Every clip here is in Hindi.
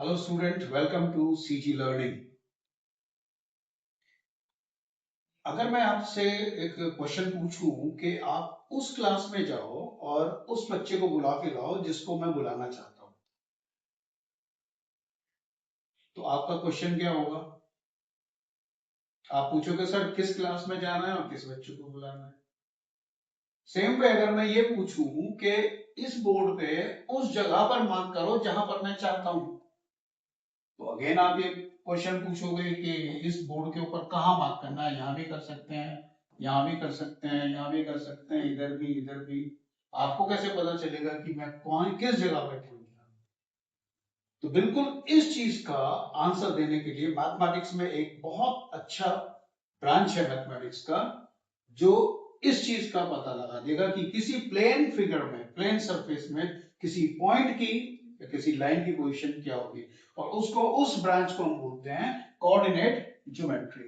Hello student, welcome to CG learning. अगर मैं आपसे एक क्वेश्चन पूछूं कि आप उस क्लास में जाओ और उस बच्चे को बुला के लाओ जिसको मैं बुलाना चाहता हूं, तो आपका क्वेश्चन क्या होगा? आप पूछोगे सर किस क्लास में जाना है और किस बच्चे को बुलाना है। सेम वे अगर मैं ये पूछूं कि इस बोर्ड पे उस जगह पर मार्क करो जहां पर मैं चाहता हूं, तो अगेन आप ये क्वेश्चन पूछोगे कि इस बोर्ड के ऊपर कहाँ मार्क करना है। यहाँ भी कर सकते हैं, यहाँ भी कर सकते हैं, यहाँ भी कर सकते हैं, इधर भी इधर भी। आपको कैसे पता चलेगा कि मैं कौन किस जगह पर क्लिक करूं? तो बिल्कुल इस चीज का आंसर देने के लिए मैथमेटिक्स में एक बहुत अच्छा ब्रांच है मैथमेटिक्स का, जो इस चीज का पता लगा देगा कि किसी प्लेन फिगर में, प्लेन सरफेस में किसी पॉइंट की या किसी लाइन की पोजीशन क्या होगी। और उसको, उस ब्रांच को हम बोलते हैं कोऑर्डिनेट ज्योमेट्री।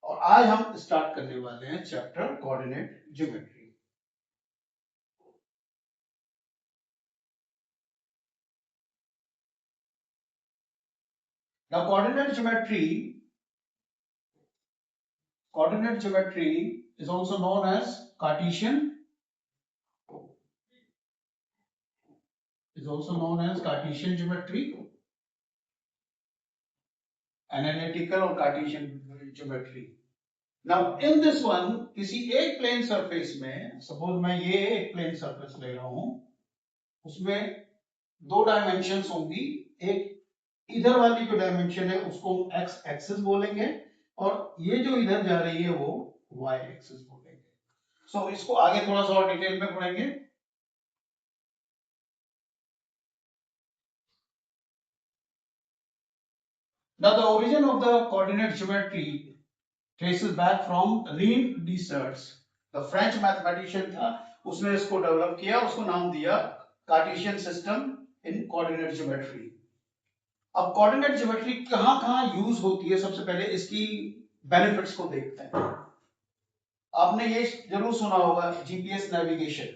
और आज हम स्टार्ट करने वाले हैं chapter coordinate geometry. Now coordinate geometry is also known as Cartesian geometry, analytical और Cartesian geometry. Now in this one, किसी एक प्लेन सरफेस में, सपोज मैं ये एक प्लेन सरफेस ले रहा हूं, उसमें दो डायमेंशंस होंगी। एक इधर वाली जो डायमेंशन है उसको हम एक्स एक्सिस बोलेंगे, और ये जो इधर जा रही है वो वाई एक्सिस बोलेंगे। सो इसको आगे थोड़ा सा और डिटेल में पढ़ेंगे। Now the origin of the coordinate geometry traces back from René Descartes, the French mathematician था, उसने इसको डेवलप किया, उसको नाम दिया Cartesian system in coordinate geometry. अब कोऑर्डिनेट ज्योमेट्री कहां कहां यूज होती है, सबसे पहले इसकी बेनिफिट्स को देखते हैं। आपने ये जरूर सुना होगा जीपीएस नेविगेशन।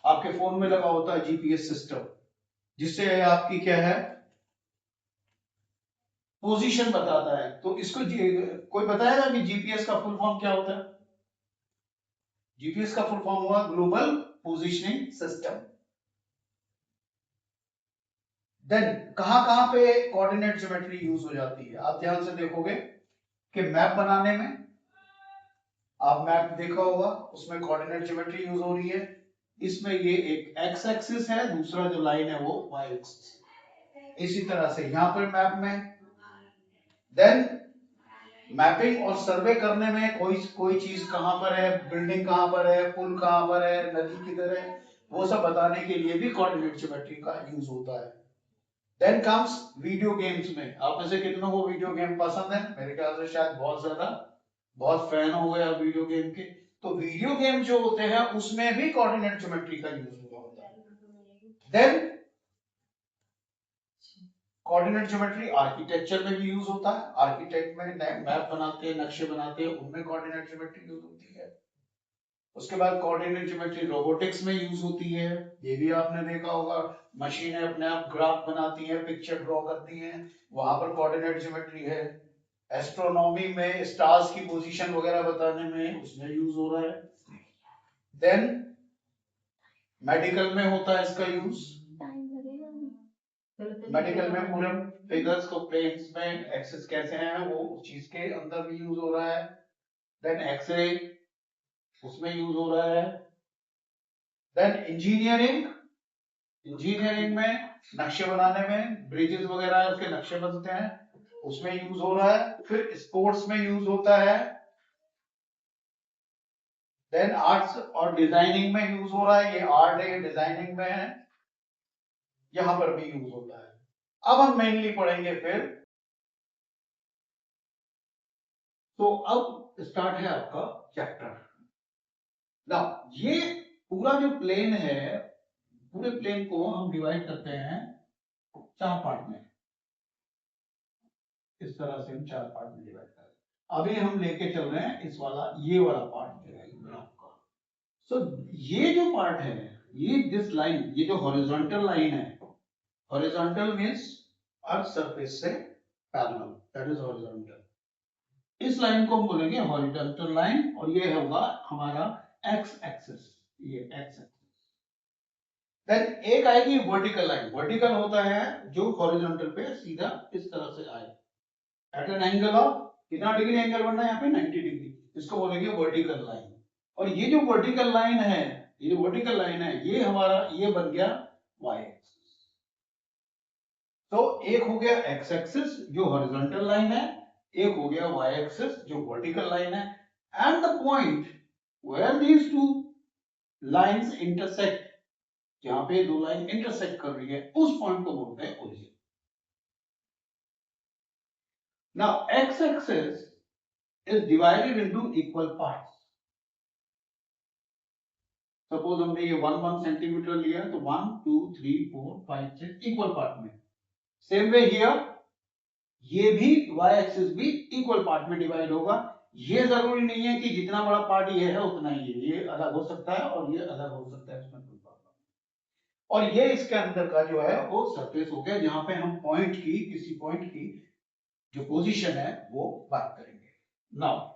आपके फोन में लगा होता है जीपीएस सिस्टम, जिससे आपकी क्या है, पोजीशन बताता है। तो इसको कोई बताएगा कि जीपीएस का फुल फॉर्म क्या होता है? जीपीएस का फुल फॉर्म हुआ ग्लोबल पोजीशनिंग सिस्टम। देन कहां कहां पे कोऑर्डिनेट ज्योमेट्री यूज हो जाती है, आप ध्यान से देखोगे कि मैप बनाने में, आप मैप देखा होगा, उसमें कोऑर्डिनेट ज्योमेट्री यूज हो रही है। इसमें ये एक एक्स एक्सिस है, दूसरा जो लाइन है वो वाई एक्सिस। इसी तरह से यहां पर मैप में, देन मैपिंग और सर्वे करने में कोई कोई चीज कहां पर है, बिल्डिंग कहां पर है, पुल कहां पर है, नदी किधर है, वो सब बताने के लिए भी कोऑर्डिनेट ज्योमेट्री का यूज होता है। देन कम्स वीडियो गेम्स में। आप में से कितनों को वीडियो गेम पसंद है? मेरे ख्याल से शायद बहुत ज्यादा, बहुत फैन हो गए आप वीडियो गेम के। तो वीडियो गेम जो होते हैं उसमें भी कोऑर्डिनेट ज्योमेट्री का यूज हुआ होता है। देन कोऑर्डिनेट ज्योमेट्री आर्किटेक्चर में भी यूज होता है। आर्किटेक्ट में मैप बनाते हैं, नक्शे बनाते हैं, उनमें कोऑर्डिनेट ज्योमेट्री यूज होती है। उसके बाद कोऑर्डिनेट ज्योमेट्री रोबोटिक्स में यूज होती है। ये भी आपने देखा होगा, मशीनें अपने आप ग्राफ बनाती हैं, पिक्चर ड्रॉ करती हैं, वहां पर कोऑर्डिनेट ज्योमेट्री है। एस्ट्रोनॉमी में स्टार्स की पोजीशन वगैरह बताने में उसमें यूज हो रहा है। देन मेडिकल में होता है इसका यूज। मेडिकल में पूरे फिगर्स को प्लेन्स में एक्सेस कैसे हैं वो उस चीज के अंदर भी यूज हो रहा है। देन एक्सरे, उसमें यूज हो रहा है। देन इंजीनियरिंग, इंजीनियरिंग में नक्शे बनाने में, ब्रिजेस वगैरह उसके नक्शे बनते हैं, उसमें यूज हो रहा है। फिर स्पोर्ट्स में यूज होता है। देन आर्ट्स और डिजाइनिंग में यूज हो रहा है, ये आर्ट है, ये डिजाइनिंग में है, यहां पर भी यूज होता है। अब हम मेनली पढ़ेंगे फिर। तो अब स्टार्ट है आपका चैप्टर। ना ये पूरा जो प्लेन है, पूरे प्लेन को हम डिवाइड करते हैं चार पार्ट में। इस तरह से हम चार पार्ट में डिवाइड करते हैं। अभी हम लेके चल रहे हैं इस वाला, ये वाला पार्ट जो है ग्राफ का। सो ये जो पार्ट है, ये दिस लाइन, ये जो हॉरिजॉन्टल लाइन है, हॉरिजॉन्टल मीन्स अर्थ सरफेस से पैरेलल, दैट इज हॉरिजॉन्टल। इस लाइन को हम बोलेंगे हॉरिजॉन्टल लाइन और ये होगा हमारा एक्स एक्सिस, ये एक्स एक्सिस। देन एक आएगी वर्टिकल लाइन। वर्टिकल होता है जो हॉरिजॉन्टल पे सीधा इस तरह से आए एट एन एंगल ऑफ, कितना डिग्री एंगल बनना है यहाँ पे 90 डिग्री, इसको बोलेंगे वर्टिकल लाइन। और ये जो वर्टिकल लाइन है, ये वर्टिकल लाइन है, ये हमारा ये बन गया y एक्सिस। तो एक हो गया x एक्सिस जो हॉरिजॉन्टल लाइन है, एक हो गया y एक्सिस जो वर्टिकल लाइन है। And the point where these two lines intersect, जहां पे दो लाइन इंटरसेक्ट कर रही है, उस पॉइंट को बोलते हैं origin. Now x axis is divided into equal parts. Suppose हमने ये 1 सेंटीमीटर लिया तो 1 2 3 4 5 6 इक्वल पार्ट में। सेम वे हियर ये भी y एक्सिस भी इक्वल पार्ट में डिवाइड होगा। ये जरूरी नहीं है कि जितना बड़ा पार्ट ये है उतना ही है, ये अलग हो सकता है और ये अलग हो सकता है, इसमें कोई प्रॉब्लम। और ये इसके अंदर का जो है वो सरफेस हो गया जहां पे हम पॉइंट की, किसी पॉइंट की जो पोजीशन है वो बात करेंगे। नाउ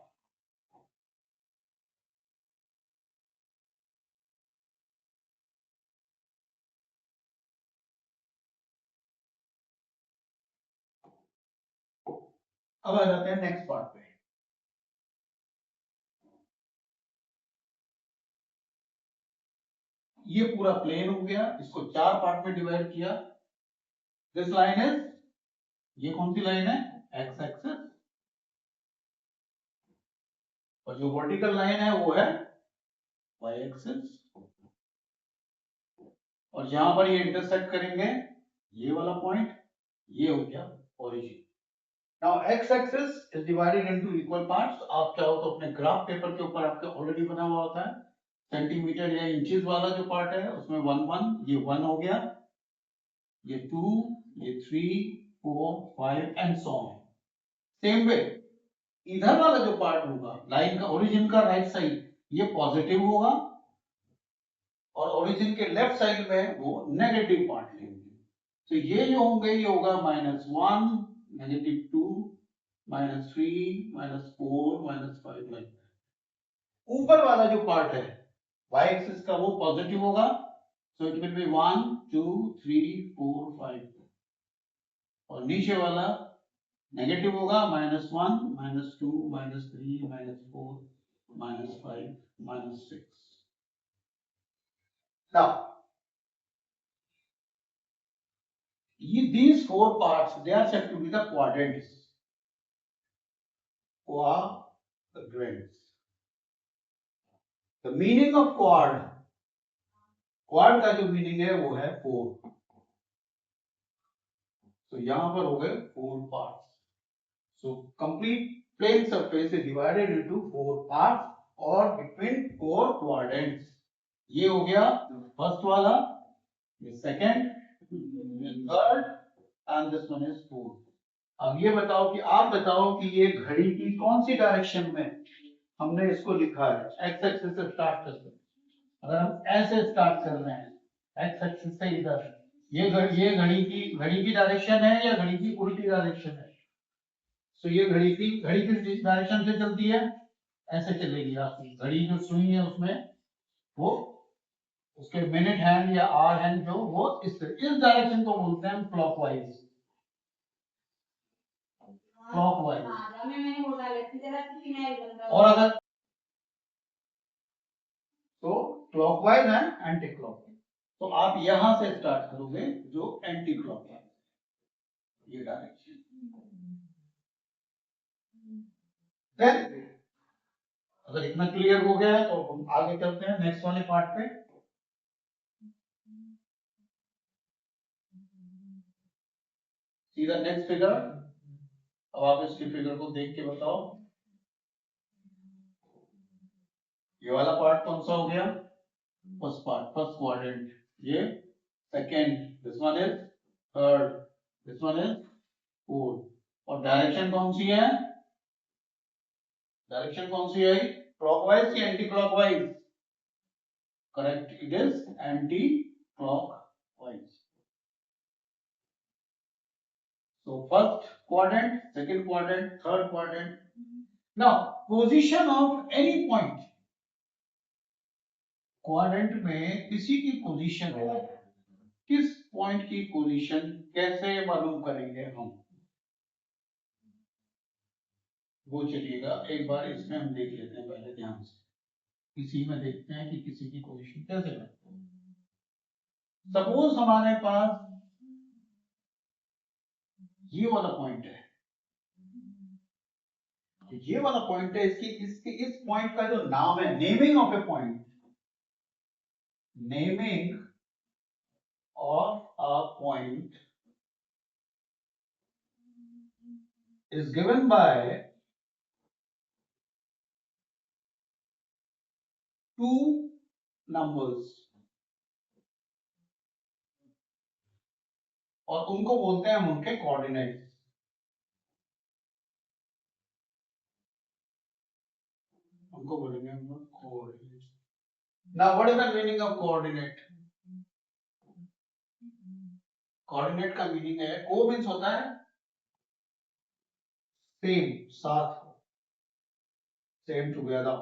अब आ जाते हैं नेक्स्ट पार्ट पे। ये पूरा प्लेन हो गया, इसको 4 पार्ट में डिवाइड किया। दिस लाइन इज, ये कौन सी लाइन है, एक्स एक्सिस, और जो वर्टिकल लाइन है वो है वाई एक्सिस। और जहां पर ये इंटरसेक्ट करेंगे ये वाला पॉइंट, ये हो गया origin. Now x axis is divided into equal parts. आप चाहो तो अपने ग्राफ पेपर के ऊपर आपके ऑलरेडी बना हुआ होता है, सेंटीमीटर या इंचेस वाला जो पार्ट है उसमें 1 1, ये 1 हो गया, ये 2, ये 3 4 5 and so on. Same way इधर वाला जो पार्ट होगा लाइन का, ओरिजिन का राइट साइड, ये पॉजिटिव होगा और ओरिजिन के लेफ्ट साइड में वो नेगेटिव पार्ट लेंगे। तो ये जो होंगे ये होगा -1 -2 -3 -4 -5 लाइक। ऊपर वाला जो पार्ट है y एक्सिस का वो पॉजिटिव होगा, सो इट विल बी 1 2 3 4 5, और नीचे वाला नेगेटिव होगा, -1 -2 -3 -4 -5 -6। Now, these 4 parts, they are said to be the quadrants. Quadrants. The meaning of quad, quad का जो meaning है वो है 4। तो यहां पर हो गए 4 parts. So complete plane surface is divided into 4 parts or between 4 quadrants. ये हो गया फर्स्ट वाला, ये सेकंड, ये third and this one is fourth. अब ये बताओ कि आप बताओ कि ये घड़ी की कौन सी डायरेक्शन में हमने इसको लिखा है। एक्स एक्सिस से स्टार्ट करते हैं, अगर हम ऐसे स्टार्ट कर रहे हैं एक्स एक्सिस से इधर, ये घड़ी की डायरेक्शन है या घड़ी की उल्टी डायरेक्शन है। तो ये घड़ी किस डायरेक्शन से चलती है, ऐसे चलेगी। आपकी घड़ी जो सुई है उसमें वो उसके मिनट हैंड या आवर हैंड जो वो इस डायरेक्शन को बोलते हैं क्लॉकवाइज। क्लॉकवाइज। और अगर तो क्लॉकवाइज एंड एंटी क्लॉकवाइज, तो आप यहां से स्टार्ट करोगे जो एंटी क्लॉकवाइज, ये डायरेक्शन। देन अगर इतना क्लियर हो गया है तो हम आगे चलते हैं नेक्स्ट वाले पार्ट पे। सीधा नेक्स्ट फिगर। अब आप इसकी फिगर को देख के बताओ ये वाला पार्ट कौन सा हो गया, फर्स्ट पार्ट, फर्स्ट क्वाड्रेंट, ये second, this one is third, this one is fourth. और डायरेक्शन कौन सी है, डायरेक्शन कौन सी है, क्लॉकवाइज या anti clockwise? Correct, it is anti clockwise. So first quadrant, second quadrant, third quadrant. Now position of any point. Quadrant में किसी की पोजीशन है, किस पॉइंट की पोजीशन कैसे मालूम करेंगे हम, वो चलिएगा एक बार इसमें हम देख लेते हैं पहले ध्यान से। इसी में देखते हैं कि किसी की पोजीशन कैसे लगती है। सपोज हमारे पास ये वाला पॉइंट है, ये वाला पॉइंट है, इस पॉइंट का जो नाम है, naming of A point, naming of a point is given by two numbers और उनको बोलते हैं हम उनके कोऑर्डिनेट्स। उनको बोलेंगे हम लोग coordinates. Now what is the meaning of coordinate? Coordinate का मीनिंग है, को मीन्स होता है सेम, साथ, same together.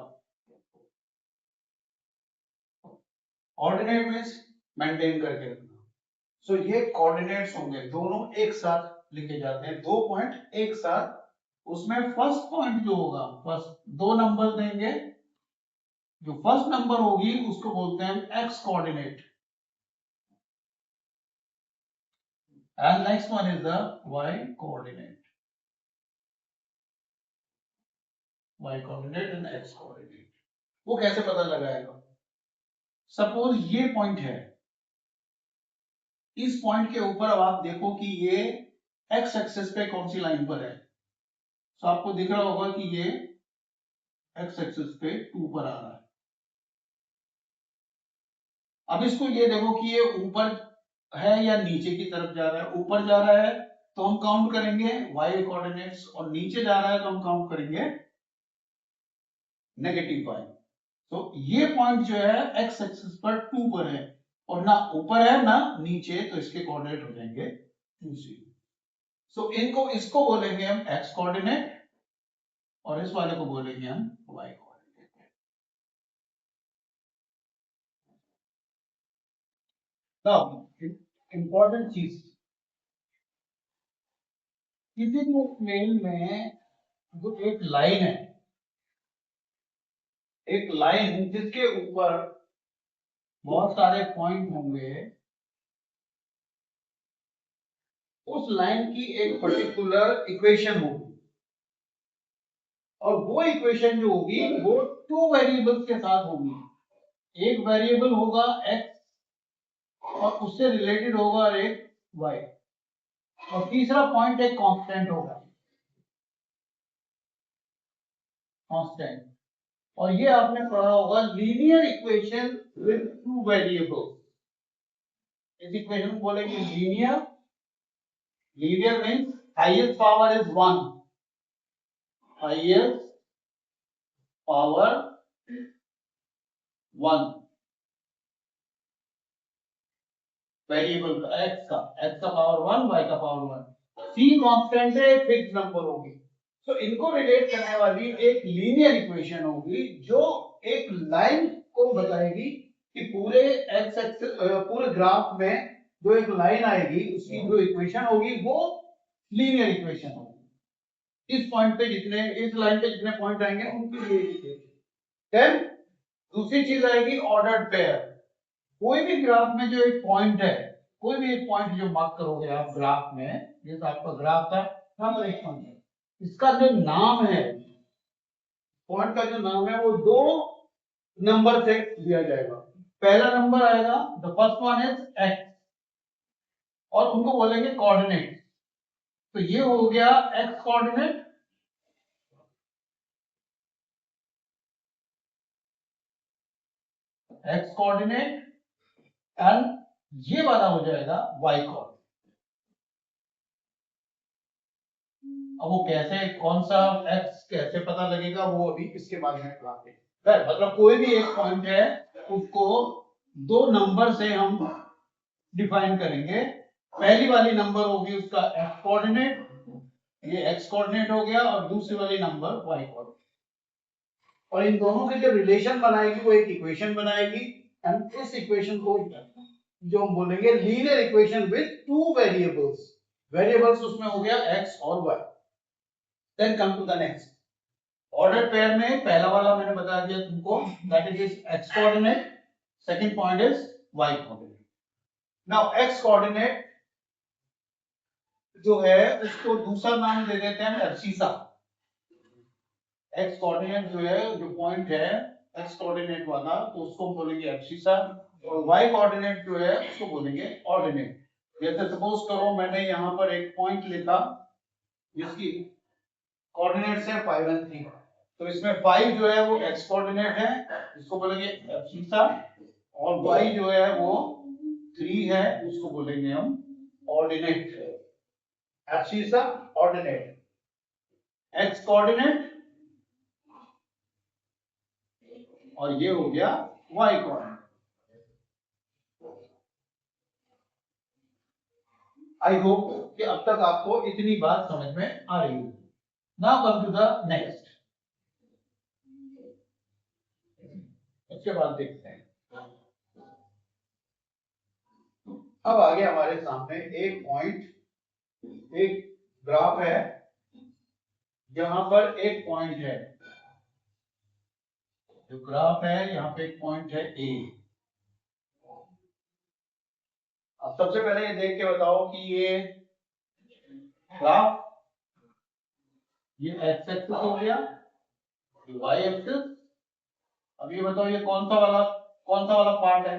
Ordinate means maintain करके रखना। सो ये कोऑर्डिनेट्स होंगे, दोनों एक साथ लिखे जाते हैं, दो पॉइंट एक साथ। उसमें फर्स्ट पॉइंट जो होगा, फर्स्ट दो नंबर देंगे, जो फर्स्ट नंबर होगी उसको बोलते हैं x coordinate, and next one is the y coordinate, y coordinate and x coordinate. वो कैसे पता लगाएगा? सपोज ये पॉइंट है, इस पॉइंट के ऊपर अब आप देखो कि ये एक्स एक्सिस पे कौन सी लाइन पर है। तो आपको दिख रहा होगा कि ये एक्स एक्सिस पे 2 पर आ रहा है। अब इसको ये देखो कि ये ऊपर है या नीचे की तरफ जा रहा है। ऊपर जा रहा है तो हम काउंट करेंगे y कोऑर्डिनेट्स, और नीचे जा रहा है तो हम काउंट करेंगे नेगेटिव y। तो ये पॉइंट जो है x एक्सिस पर 2 पर है, और ना ऊपर है ना नीचे, तो इसके कोऑर्डिनेट हो जाएंगे 2 0। सो इनको, इसको बोलेंगे हम x कोऑर्डिनेट और इस वाले को बोलेंगे हम y कोऑर्डिनेट। अब इंपॉर्टेंट चीज, किसी भी प्लेन में जो एक लाइन है, एक लाइन जिसके ऊपर बहुत सारे पॉइंट होंगे, उस लाइन की एक पर्टिकुलर इक्वेशन होगी, और वो इक्वेशन जो होगी वो 2 वेरिएबल्स के साथ होगी। एक वेरिएबल होगा x और उससे रिलेटेड होगा एक y, और तीसरा पॉइंट एक कांस्टेंट होगा, कांस्टेंट। और ये आपने पढ़ा होगा लीनियर इक्वेशन विद 2 वेरिएबल्स। इस इक्वेशन को बोलेंगे linear. Linear means highest power is 1, highest power 1 variable का, x का पावर 1, y का पावर 1। c कांस्टेंट है, फिक्स नंबर होगी। तो इनको रिलेट करने वाली एक लीनियर इक्वेशन होगी जो एक लाइन को बताएगी कि पूरे x एक्सिस, पूरे ग्राफ में जो एक लाइन आएगी उसकी जो इक्वेशन होगी वो लीनियर इक्वेशन होगी। इस पॉइंट पे जितने, इस लाइन पे जितने पॉइंट आएंगे उनकी ये इक्वेशन। देन दूसरी चीज आएगी ऑर्डर्ड पेयर। कोई भी ग्राफ में जो एक पॉइंट है, कोई भी एक पॉइंट जो मार्क करोगे आप ग्राफ में, जैसे आपका ग्राफ था, यहाँ पर एक पॉइंट है, इसका जो नाम है, पॉइंट का जो नाम है, वो 2 नंबर से दिया जाएगा। पहला नंबर आएगा, the first one is x, और उनको बोलेंगे कोऑर्डिनेट। तो ये हो गया x coordinate, x coordinate, and ये वाला हो जाएगा y कोऑर्डिनेट। अब वो कैसे, कौन सा x कैसे पता लगेगा, वो अभी इसके बाद में पढ़ाते हैं। मतलब कोई भी एक पॉइंट है उसको 2 नंबर से हम डिफाइन करेंगे, पहली वाली नंबर होगी उसका x कोऑर्डिनेट, ये x कोऑर्डिनेट हो गया, और दूसरी वाली नंबर y कोऑर्डिनेट, और इन दोनों के जो रिलेशन बनाएगी वो एक इक्वेशन बनाएगी, एंड इस इक्वेशन को जो हम बोलेंगे linear equation with two variables. Variables उसमें हो गया x और y। Then come to the next order pair में पहला वाला मैंने बता दिया तुमको, that is x coordinate, second point is y coordinate. Now x coordinate जो है उसको दूसरा नाम दे देते हैं एब्सिसा। x कोऑर्डिनेट जो है, जो पॉइंट है x कोऑर्डिनेट वाला, तो उसको बोलेंगे एब्सिसा, और y कोऑर्डिनेट जो है उसको बोलेंगे ऑर्डिनेट। जैसे सपोज करो मैंने यहाँ पर एक पॉइंट लिखा जिसकी कोऑर्डिनेट्स है 5 और 3, तो इसमें 5 जो है वो x कोऑर्डिनेट है, इसको बोलेंगे एब्सिसा, और y जो है वो 3 है, उसको बोलेंगे हम ordinate. Abscissa ordinate, x coordinate, और ये हो गया y कोऑर्डिनेट। आई होप कि अब तक आपको इतनी बात समझ में आ रही है। Now come to the next, उसके बाद देखते हैं। अब आगे हमारे सामने एक पॉइंट, एक ग्राफ है, यहां पर एक पॉइंट है, जो ग्राफ है यहाँ पे एक पॉइंट है ए। अब सबसे पहले ये देख के बताओ कि ये ग्राफ, ये एक्स एक्सिस हो गया, ये वाई एक्सिस। अब ये बताओ ये कौन सा वाला पार्ट है?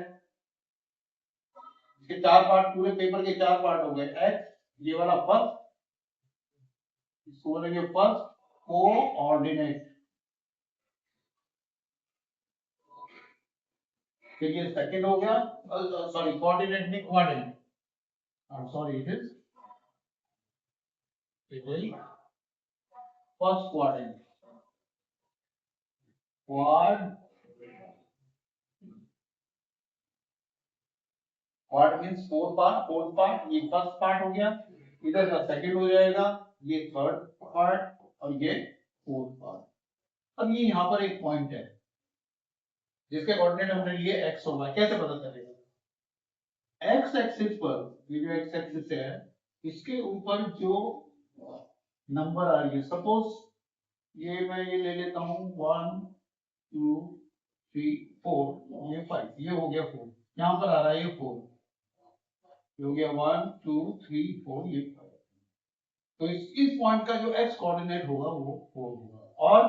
इसके 4 पार्ट, पूरे पेपर के 4 पार्ट हो गए। एक्स, ये वाला फर्स्ट, इसको बोलेंगे फर्स्ट कोऑर्डिनेट, फिर ये सेकंड हो गया, सॉरी कोऑर्डिनेट नहीं coordinate, sorry it is first coordinate, quad means fourth part, ये फर्स्ट पार्ट हो गया, इधर का सेकंड हो जाएगा, ये थर्ड पार्ट, और ये फोर्थ पार्ट। अब ये यहाँ पर एक पॉइंट है जिसके कोऑर्डिनेट हमने लिए x और y, कैसे पता चलेगा? x एक्सिस पर, ये जो x एक्सिस है इसके ऊपर जो नंबर आ रही है, सपोज ये ले लेता हूँ 1 2 3 4, ये 5, ये हो गया 4, यहाँ पर आ रहा है ये 4, ये हो गया 1 2 3 4, ये 5। तो इस पॉइंट का जो x कोऑर्डिनेट होगा वो 4 होगा, और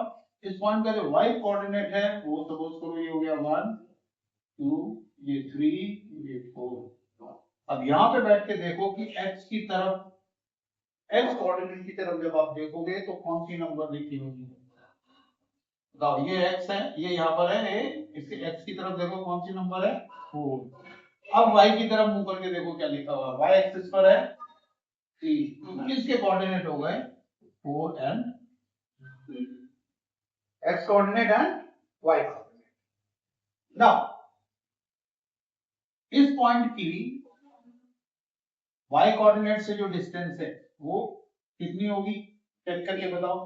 इस पॉइंट का जो y कोऑर्डिनेट है वो सपोज करो ये हो गया 1 2, ये 3, ये 4। अब यहाँ पे बैठ के देखो कि x की तरफ, x कोऑर्डिनेट की तरफ जब आप देखोगे तो कौन सी नंबर लिखी होगी? बताओ, ये x है, ये यहाँ पर है a, इसके x की तरफ देखो कौन सी नंबर है? 4। अब y की तरफ मुंह करके देखो क्या लिखा हुआ, y एक्सिस पर है 3, इसके कोऑर्डिनेट हो गए 4 and x coordinate and y coordinate. Now इस पॉइंट की y कोऑर्डिनेट से जो डिस्टेंस है वो कितनी होगी, चेक करके बताओ।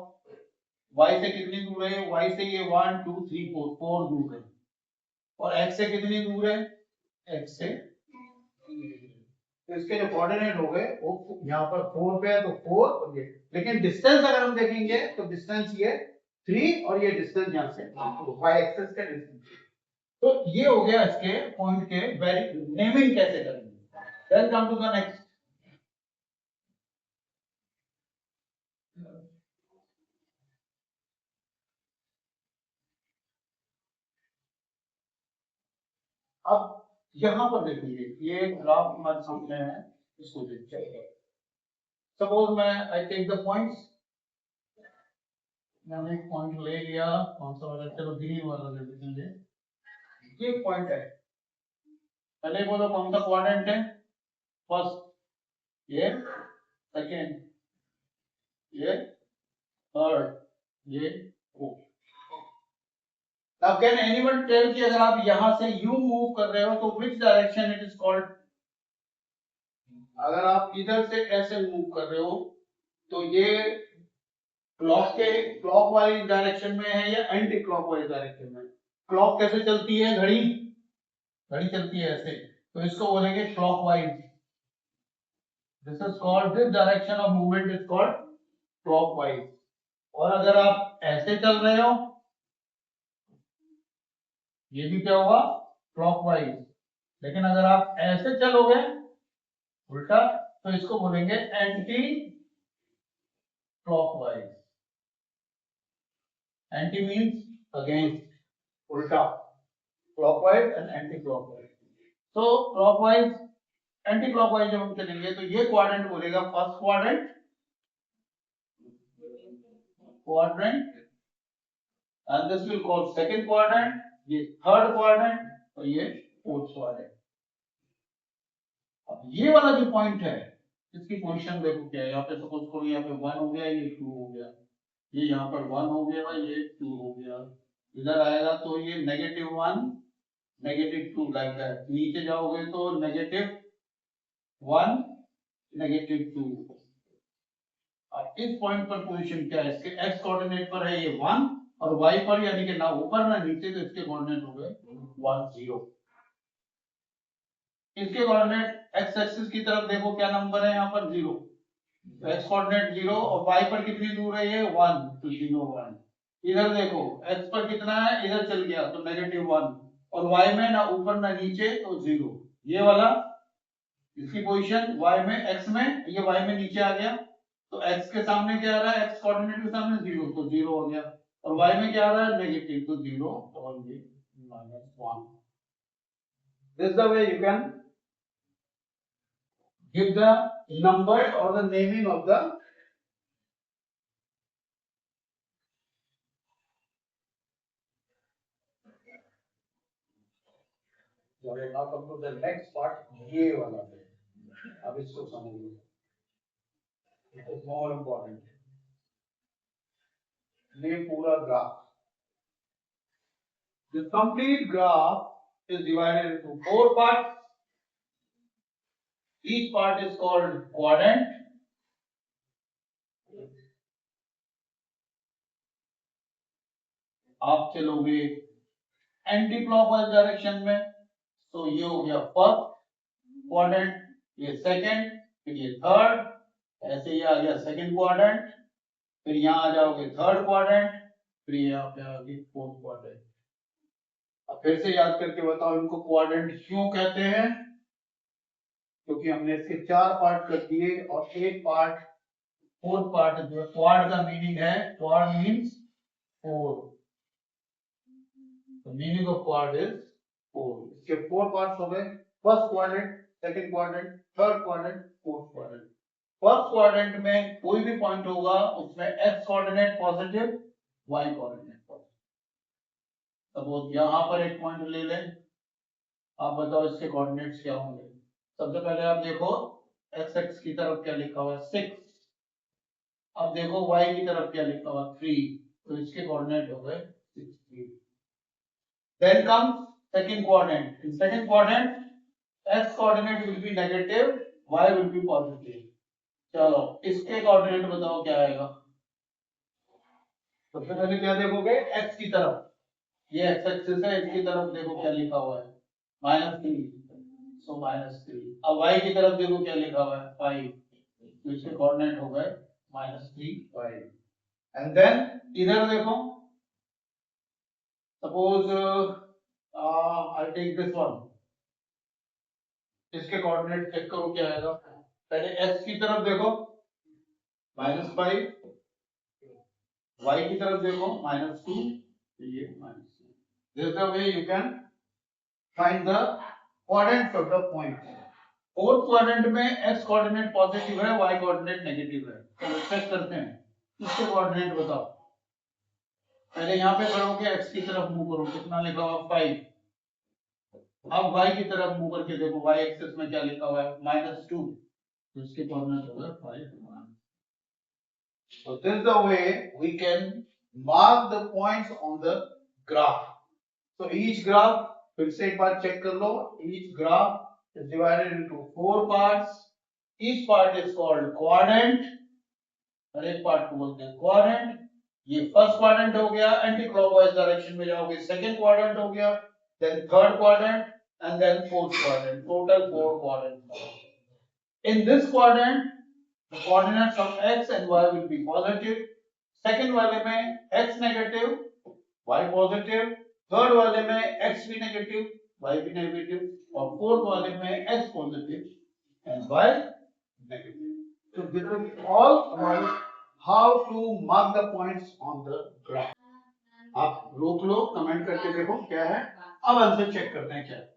y से कितनी दूर है? y से ये 1 2 3 4 दूर है, और x से कितनी दूर है? x से, तो इसके जो कोऑर्डिनेट हो गए वो यहाँ पर 4 पे है, तो 4 और ये, लेकिन डिस्टेंस अगर हम देखेंगे तो डिस्टेंस ये 3, और ये डिस्टेंस यहाँ से y एक्सिस का डिस्टेंस। तो ये हो गया इसके पॉइंट के नेमिंग कैसे करेंगे। Then come to the next, अब यहां पर देखिए ये ग्राफ हमारे सामने है, इसको देखिए। सपोज मैं आई टेक द पॉइंट्स, मैंने एक पॉइंट ले लिया, कौन सा वाला, चलो ग्रीन वाला ले लेंगे। ये पॉइंट है, पहले बोलो कौन सा क्वाड्रेंट है? फर्स्ट, ये सेकेंड, ये थर्ड, ये fourth. Now can anyone tell कि अगर आप यहां से यू मूव कर रहे हो तो which direction it is called? अगर आप इधर से ऐसे मूव कर रहे हो तो ये क्लॉक वाली डायरेक्शन में है या एंटी क्लॉक वाली डायरेक्शन में? क्लॉक कैसे चलती है? घड़ी घड़ी चलती है ऐसे, तो इसको बोलेंगे clockwise. This is called, this direction of movement is called clockwise. और अगर आप ऐसे चल रहे हो, ये भी क्या होगा? क्लॉकवाइज। लेकिन अगर आप ऐसे चलोगे उल्टा, तो इसको बोलेंगे anti clockwise. Anti means against, उल्टा। Clockwise and anti clockwise. तो क्लॉकवाइज एंटी क्लॉकवाइज जब हम चलेंगे तो ये क्वाड्रेंट बोलेगा first quadrant, and this will call second quadrant, ये थर्ड क्वाड्रेंट और ये फोर्थ क्वाड्रेंट। अब ये वाला जो पॉइंट है इसकी पोजीशन देखो क्या है। यहाँ पे सपोज करो यहाँ पे 1 हो गया, ये 2 हो गया, ये यहाँ पर 1 हो गया, ये 2 हो गया। इधर आएगा तो ये -1 -2 लाइक दैट। नीचे जाओगे तो -1 -2। अब इस पॉइंट पर पोजीशन क्या है? इसके x कोऑर्डिनेट पर है ये 1 और y पर यानी कि ना ऊपर ना नीचे, तो इसके कोऑर्डिनेट हो गए 1 0। इसके कोऑर्डिनेट x एक्सिस की तरफ देखो क्या नंबर है यहाँ पर 0, तो x कोऑर्डिनेट 0 और y पर कितनी दूर है ये 1, तो 0 1। इधर देखो x पर कितना है, इधर चल गया तो -1 और y में ना ऊपर ना नीचे तो 0। ये वाला इसकी पोजीशन y में, x में, ये y में नीचे आ गया तो x के सामने क्या आ रहा है? x कोऑर्डिनेट के सामने 0, तो 0 हो गया। और y में क्या आ रहा है? नेगेटिव, तो 0 और ये -1। This is the way you can give the number or the naming of the now come to the next part, ये वाला है। अब इसको समझिए, it is more important। ये पूरा graph, the complete graph is divided into 4 parts। Each part is called quadrant। आप चलोगे एंटी क्लॉकवाइज डायरेक्शन में, तो ये हो गया फर्स्ट क्वाड्रेंट, ये सेकंड, फिर ये थर्ड, ऐसे ही आ गया सेकंड क्वाड्रेंट, फिर यहाँ आ जाओगे थर्ड क्वाड्रेंट, फिर यहाँ पे आ गई फोर्थ क्वाड्रेंट। अब फिर से याद करके बताओ इनको क्वाड्रेंट क्यों कहते हैं? क्योंकि हमने इसके 4 पार्ट कर दिए और एक पार्ट, फोर्थ पार्ट जो है, क्वाड का मीनिंग है, quad means 4। The meaning of quad is 4। इसके 4 पार्ट्स हो गए, first quadrant, second quadrant, third quadrant, fourth quadrant. First quadrant में कोई भी पॉइंट होगा उसमें x coordinate positive, y coordinate positive. Suppose यहां पर एक पॉइंट ले लें, आप बताओ इसके कोऑर्डिनेट्स क्या होंगे? सबसे पहले आप देखो x एक्स की तरफ क्या लिखा हुआ है 6, अब देखो y की तरफ क्या लिखा हुआ है 3, तो इसके कोऑर्डिनेट हो गए 6 3। Then comes second quadrant. In second quadrant, x coordinate will be negative, y will be positive। चलो इसके कोऑर्डिनेट बताओ क्या आएगा? सबसे पहले क्या देखोगे? x की तरफ, ये x एक्सिस है, इसकी तरफ देखो क्या लिखा हुआ है -3, सो -3। अब y की तरफ देखो क्या लिखा हुआ है 5, तो इसके कोऑर्डिनेट हो गए -3 5। एंड देन इधर देखो, suppose I'll take this one। इसके कोऑर्डिनेट चेक करो क्या आएगा। पहले x की तरफ देखो -5, y की तरफ देखो -2, तो ये -2। This is the way you can find the coordinates of the point। Fourth quadrant में x कोऑर्डिनेट पॉजिटिव है, y कोऑर्डिनेट नेगेटिव है, तो चेक करते हैं इसके कोऑर्डिनेट बताओ। पहले यहाँ पे खड़े होकर x की तरफ मूव करो, कितना लिखा हुआ 5। अब y की तरफ मूव करके देखो, y एक्सिस में क्या लिखा हुआ है -2, तो इसके कोऑर्डिनेट हो गए 5 1। So this is the way we can mark the points on the graph। So each graph, फिर से एक बार चेक कर लो, each graph is divided into 4 parts। Each part is called quadrant. हर एक पार्ट को बोलते हैं क्वाड्रेंट. ये फर्स्ट क्वाड्रेंट हो गया, एंटी क्लॉकवाइज डायरेक्शन में जाओगे. सेकंड क्वाड्रेंट हो गया, then third quadrant, and then fourth quadrant. Total 4 quadrants. In this quadrant, the coordinates of x and y will be positive. Second वाले में x negative, y positive. Third वाले में x भी negative, y भी negative. और फोर्थ वाले में x positive and y negative. So this is all about how to mark the points on the graph. आप रोक लो, कमेंट करके देखो क्या है. अब आंसर चेक करते हैं क्या है.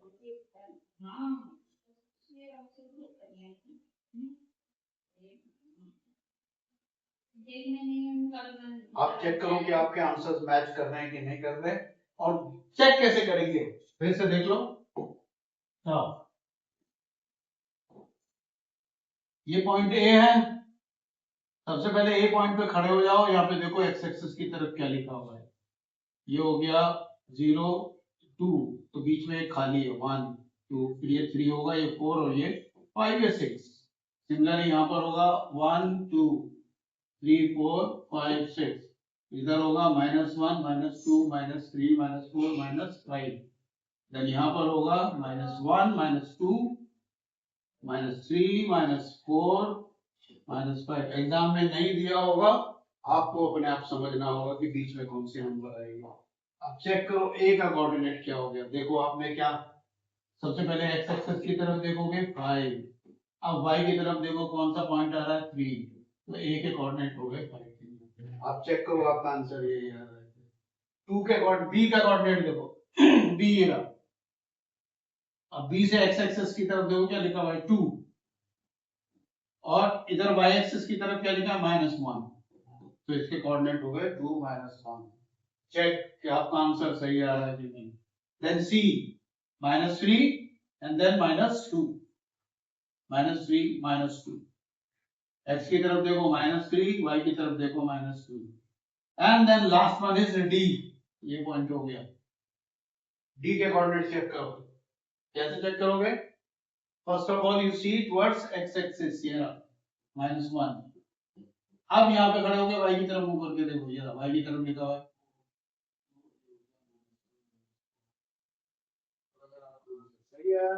आप चेक करो कि आपके आंसर्स मैच कर रहे हैं कि नहीं कर रहे. और चेक कैसे करेंगे, फिर से देख लो. हाँ, ये पॉइंट ए है. सबसे पहले ए पॉइंट पे खड़े हो जाओ. यहाँ पे देखो एक्स एक्सिस की तरफ क्या लिखा हुआ है. ये हो गया 0 2, तो बीच में एक खाली है 1 2, फिर ये 3 होगा, ये 4 और ये 5 या 6. सिमिलरली यहाँ पर होगा 1 2 3 4 5 6. इधर होगा -1 -2 -3 -4 -5. देन यहाँ पर होगा -1 -2 -3 -4 -5. एग्जाम में नहीं दिया होगा, आपको अपने आप समझना होगा कि बीच में कौन से नंबर आएगा. अब चेक करो ए का कोऑर्डिनेट क्या हो गया. देखो आपने क्या, सबसे पहले एक्स एक्सिस की तरफ देखोगे 5. अब वाई की तरफ देखो कौन सा पॉइंट आ रहा है 3. तो ए के कोऑर्डिनेट हो गए 5. आप चेक करो, आपका आंसर यही आ रहा है. 2 के कोऑर्डिनेट, बी का कोऑर्डिनेट देखो. बी ये रहा. अब बी से एक्स एक्सिस की तरफ देखो क्या लिखा हुआ है 2, और इधर वाई एक्सिस की तरफ क्या लिखा है -1. तो इसके कोऑर्डिनेट हो गए 2 -1. चेक कि आपका आंसर सही आ रहा है कि नहीं. Then C -3 and then -2. -3 -2. x की तरफ देखो -3, y की तरफ देखो -2. And then last one is D. ये पॉइंट हो गया. डी के कोऑर्डिनेट चेक करो. कैसे चेक करोगे? First of all you see towards x axis, ये -1. अब यहाँ पे खड़े होके y की तरफ मुंह करके देखो, ये y की तरफ लिखा हुआ है. सही है.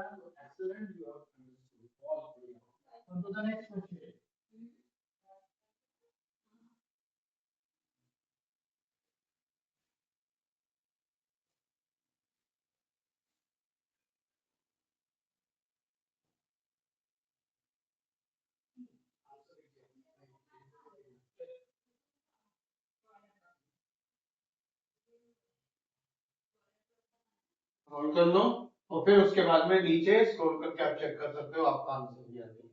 एक्सीलेंट. You have all. तो द नेक्स्ट क्वेश्चन. स्क्रॉल कर लो, और फिर उसके बाद में नीचे स्क्रॉल करके आप चेक कर सकते हो आपका आंसर भी आ जाएगा.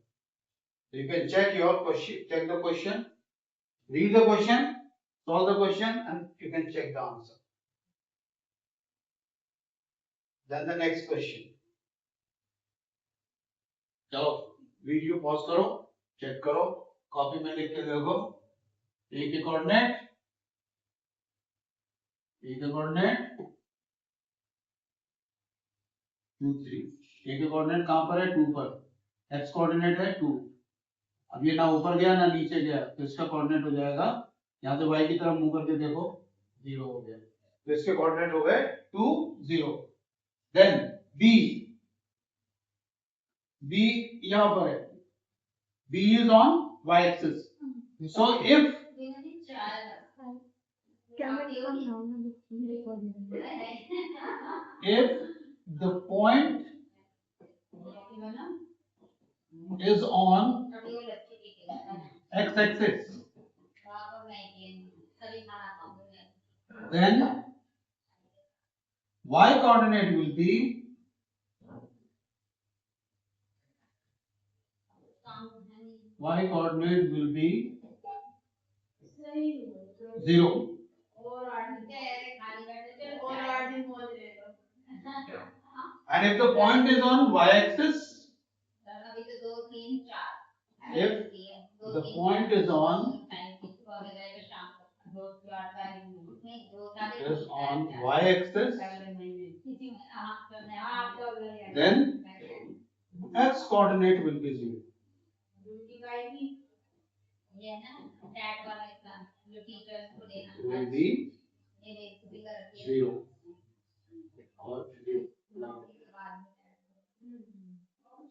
You can check your question, check the question, read the question, solve the question, and you can check the answer. Then the next question. चलो वीडियो पॉज करो, चेक करो, कॉपी में लिख के देखो. ए के कोऑर्डिनेट, ए के कोऑर्डिनेट 2 3. ए के कोऑर्डिनेट कहां पर है? 2 पर. एक्स कोऑर्डिनेट है 2. अब ये ना ऊपर गया ना नीचे गया, तो इसका कोऑर्डिनेट हो जाएगा, यहाँ से y की तरफ मुंह करके देखो 0 हो गया. तो इसके कोऑर्डिनेट हो गए 2 0. देन b, b यहाँ पर है. b is on y axis. So if the point is on x axis, then y coordinate will be zero. And if the point is on y axis, if the point is on y axis, then x coordinate will be 0. ये ना टैट वाला एग्जाम जो टीचर्स को देना will be ये भी कर रखी है 0 और 0।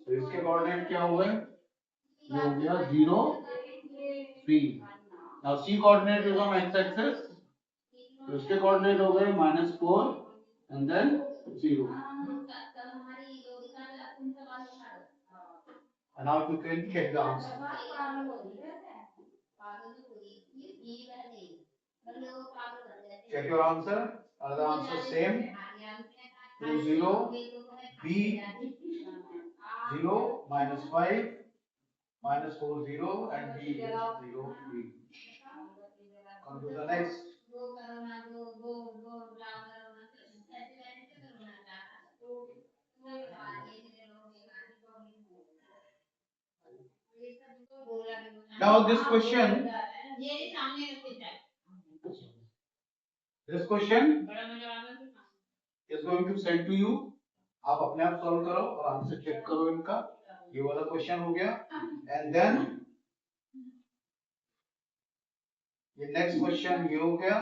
तो इसके कोऑर्डिनेट क्या हुए? ये हो गया 0 3। Now see coordinate is on x axis, तो इसके कोऑर्डिनेट हो गए -4 and then 0। And now you can check the answer. Check your answer. Are the answers same? 2 0 B 0 -5 -4 0 and B is 0 B. Come to the next. Now this question is going to send to you. आप अपने आप सॉल्व करो और आंसर चेक करो इनका। ये वाला क्वेश्चन हो गया एंड देन ये नेक्स्ट क्वेश्चन ये हो गया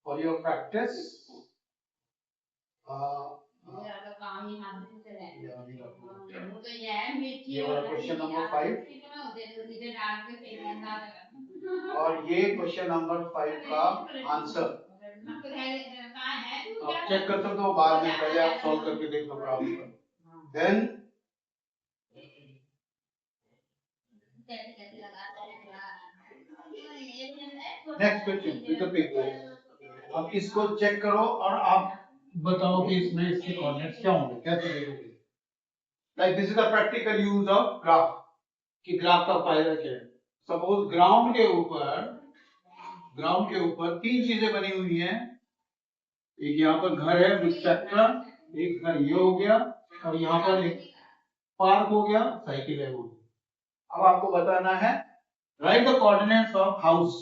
फॉर योर प्रैक्टिस। ये वाला क्वेश्चन नंबर 5 और ये क्वेश्चन नंबर 5 का आंसर आप चेक कर सकते हो बाद में, पहले आप सॉल्व करके देख लो problem. Then next question with the paper. अब इसको चेक करो और आप बताओ कि इसमें इसके कोऑर्डिनेट्स क्या होंगे, कैसे देखोगे। Like this is the practical use of graph, कि ग्राफ का फायदा क्या है। सपोज ग्राउंड के ऊपर 3 चीजें बनी हुई हैं। एक यहाँ पर घर है विद ट्रैक्टर, एक घर ये हो गया और यहाँ पर एक पार्क हो गया, साइकिल है वो। अब आपको बताना है right the coordinates of house.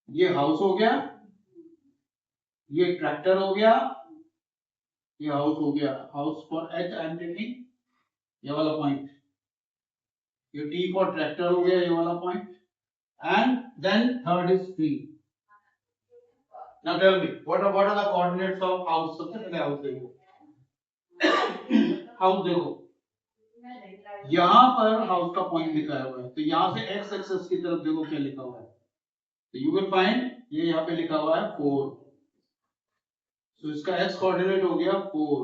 ये हाउस हो गया, ये ट्रैक्टर हो गया, ये हाउस हो गया। House for H I am taking ये वाला पॉइंट, ये टी फॉर ट्रैक्टर हो गया ये वाला point, and then third is P. Now tell me what are the coordinates of house. सबसे पहले हाउस देखो, हाउस देखो यहाँ पर हाउस का पॉइंट लिखा हुआ है, तो यहाँ से एक्स एक्सिस की तरफ देखो क्या लिखा हुआ है। तो यू विल फाइंड ये यहाँ पे लिखा हुआ है 4, तो इसका एक्स कोऑर्डिनेट हो गया 4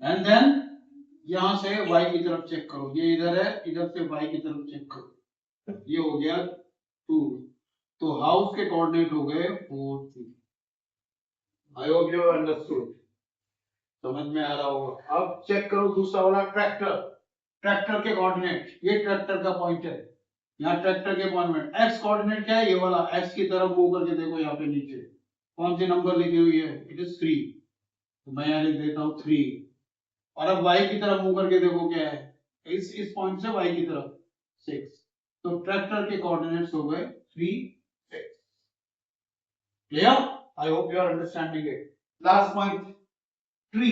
एंड देन यहां से y की तरफ चेक करो, ये इधर है, इधर से y की तरफ चेक करो, ये हो गया 2। तो हाउस के कोऑर्डिनेट हो गए 4 3। आई होप यू अंडरस्टूड, समझ में आ रहा होगा। अब चेक करो दूसरा वाला ट्रैक्टर। ट्रैक्टर के कोऑर्डिनेट, ये ट्रैक्टर का पॉइंट है, यहाँ ट्रैक्टर के कोऑर्डिनेट एक्स कोऑर्डिनेट क्या है, ये वाला एक्स की तरफ मूव करके देखो यहाँ पे नीचे कौन सी नंबर लिखी हुई है, इट इज 3, तो मैं यहाँ लिख देता हूँ 3। और अब y की तरफ मूव करके देखो क्या है, इस पॉइंट से y की तरफ 6, तो ट्रैक्टर के कोऑर्डिनेट्स हो गए 3 6। Clear? I hope you are understanding it. Last point tree,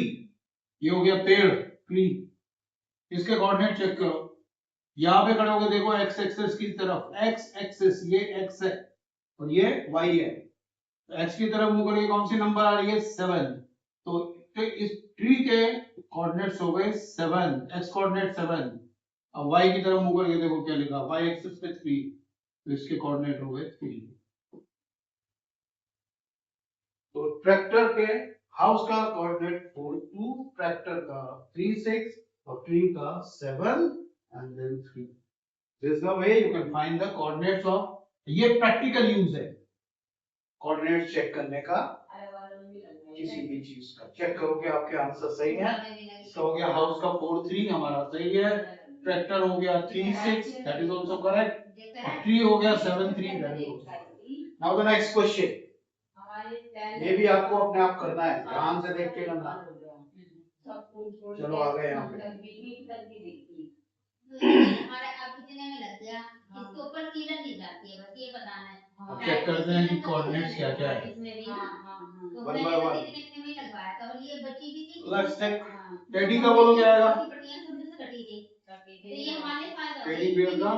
ये हो गया पेड़ ट्री, इसके कोऑर्डिनेट चेक करो। यहां पे खड़े होकर देखो एक्स एक्सिस की तरफ, एक्स एक्सिस ये एक्स है और ये y है, तो x की तरफ मूव करके कौन सी नंबर आ रही है 7, तो इस ट्री के कोऑर्डिनेट्स हो गए 7, x कोऑर्डिनेट 7। अब y की तरफ मूव करके देखो क्या लिखा, y एक्सिस पे 3, तो इसके कोऑर्डिनेट हो गए 3। तो ट्रैक्टर के हाउस का कोऑर्डिनेट 4 2, ट्रैक्टर का 3 6 और ट्री का 7 and then 3. This is the way you can find the coordinates of, ये प्रैक्टिकल यूज है कोऑर्डिनेट्स चेक करने का किसी भी चीज का। चेक करो कि आपके आंसर सही है। इसका हो गया हाउस का 4 3 हमारा सही है, ट्रैक्टर हो गया 3 6 दैट इज आल्सो करेक्ट, और ट्री हो गया 7 3 that is also correct. Now the next question, ये भी आपको अपने आप करना है, ध्यान से देख के करना। चलो आ गए यहाँ पे। हमारे अब कितने में लग गया, इसके ऊपर सीधा नहीं जाती है, बस ये बताना है। अब चेक करते हैं कि कोऑर्डिनेट्स क्या क्या है। इसमें भी ना तो वन मैंने बाय बस वन इतने में लगवाया था और ये बची भी थी। Let's check. टेडी का बोलो क्या आएगा, पट्टियां छोटे से कटी थी, तो ये हमारे फायदा टेडी बियर का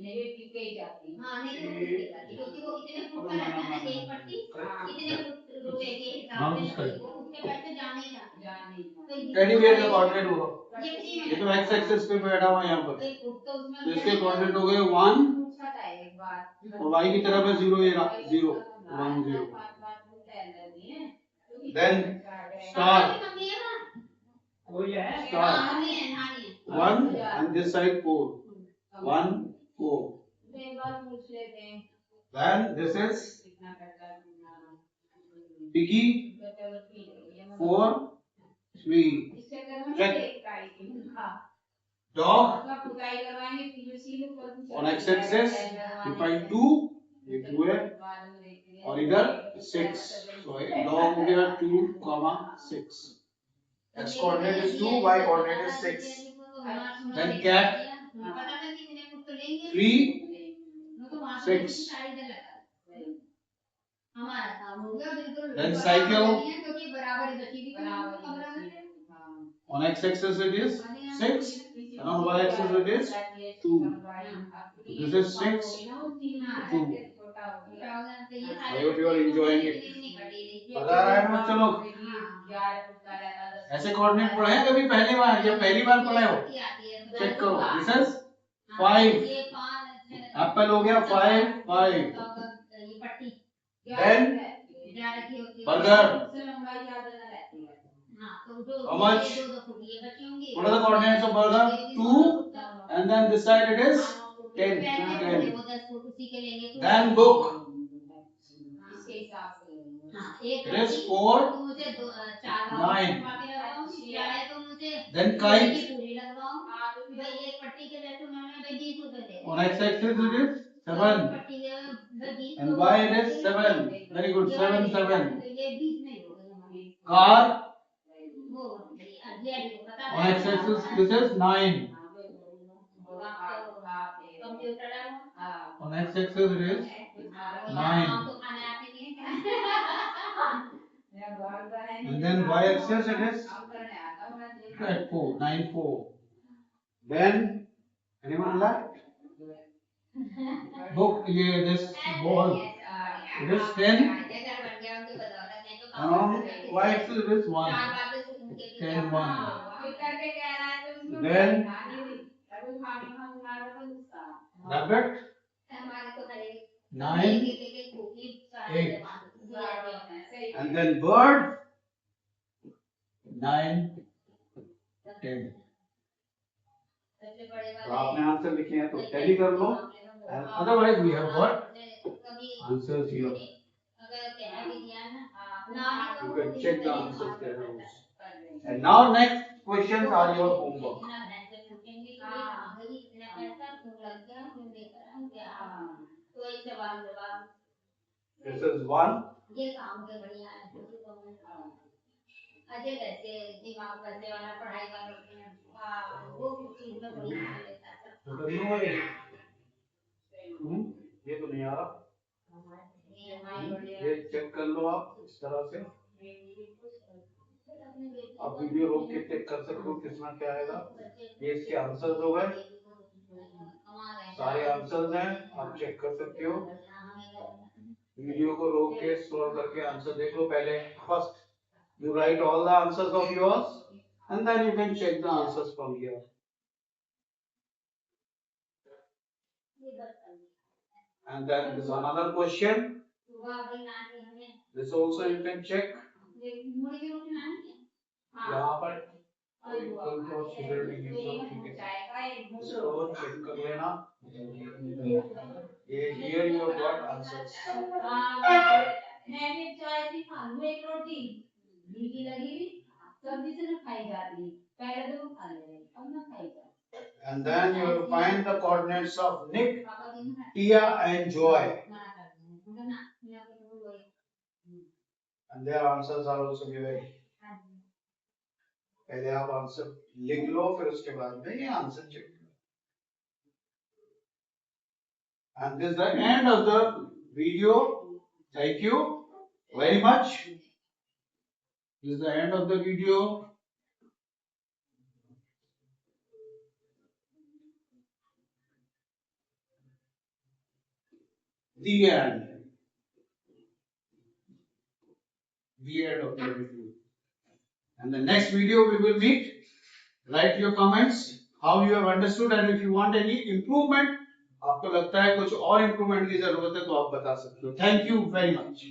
नेगेटिव पे जाती है। हाँ नेगेटिव क्योंकि वो इतने फुट का रहता है ना एक पट्टी इतने फुट रुपए के हिसाब से लगेगी, वो उसके पैसे जाने ही जाने। टेडी बियर का कोऑर्डिनेट बोलो। ये फ्री में ये तो एक्स एक्सिस पे बैठा हुआ है यहाँ पर, एक फुट तो उसमें तो इसके कोऑर्डिनेट हो गए 1 पूछा था एक बार और y की तरफ है 0, ये 0 1 0। देन स्टार मम्मी है ना कोई है स्टार मम्मी है नानी है 1 and this side 4 1 4। एक बार पूछ लेते हैं Then this is कितना करता है Piggy 4 3। इससे करना Check. एक हां Dog अपना पुताई करवाएंगे पीयूसी में कर on x axis you find 2, ये 2 है और इधर 6, so dog हो गया 2, 6। x coordinate is 2, y coordinate is 6। Then cat 3 6। हमारा काम हो गया बिल्कुल। Then cycle क्योंकि बराबर बची भी on x axis it is 6 and on y axis it is 2। This is 6 2। I hope you are enjoying it। मजा आ रहा है ना बच्चों लोग? ऐसे कोऑर्डिनेट पढ़े हैं कभी पहली बार या पहली बार पढ़े हो? चेक करो। This is 5 एप्पल हो गया 5 5। Then burger how much? What are the coordinates of burger? 2 and then this side it is 10 10। Then book it is 4 9। Then kite on x axis it is 7 and y it is 7। Very good 7 7। Car on x axis this is 9 on x axis it is 9 and then y axis it is 4 9 4। Then anyone left? Book this ball it is 10 and on y axis it is 1 10 1। Then rabbit 9 8 and then bird 9 10। तो आपने आंसर लिखे हैं तो टैली कर लो and otherwise we have got answers here। You can check the answers there also। And now next questions are your homework। This is 1 Ajay कैसे दिमाग करने वाला पढ़ाई वाला वो किस चीज में बड़ी हिस्सा लेता है। ये तो नहीं आ रहा, ये चेक कर लो आप इस तरह से। आप वीडियो रोक के चेक कर सकते हो कितना क्या आएगा। ये इसके आंसर्स हो गए, सारे आंसर्स हैं, आप चेक कर सकते हो। वीडियो को रोक के स्क्रॉल करके आंसर देख लो पहले। First you write all the answers of yours and then you can check the answers from here। And then there is another question, this also you can check। यहाँ पर इसको चेक कर लेना। ये here you have got answers। मैं भी चाय थी खाऊं एक रोटी मीठी लगी सब्जी से ना खाई जाती पहले तो खा ले अब ना खाई जाती। And then you will find the coordinates of Nick, Tia and Joy and their answers are also given। पहले आप आंसर लिख लो फिर उसके बाद में ये आंसर चेक करो। And this is the end of the video। Thank you very much। This is the end of the video। The end. The end of the review. And the next video we will meet. Write your comments how you have understood and if you want any improvement, आपको लगता है कुछ और improvement की जरूरत है तो आप बता सकते हो. Thank you very much.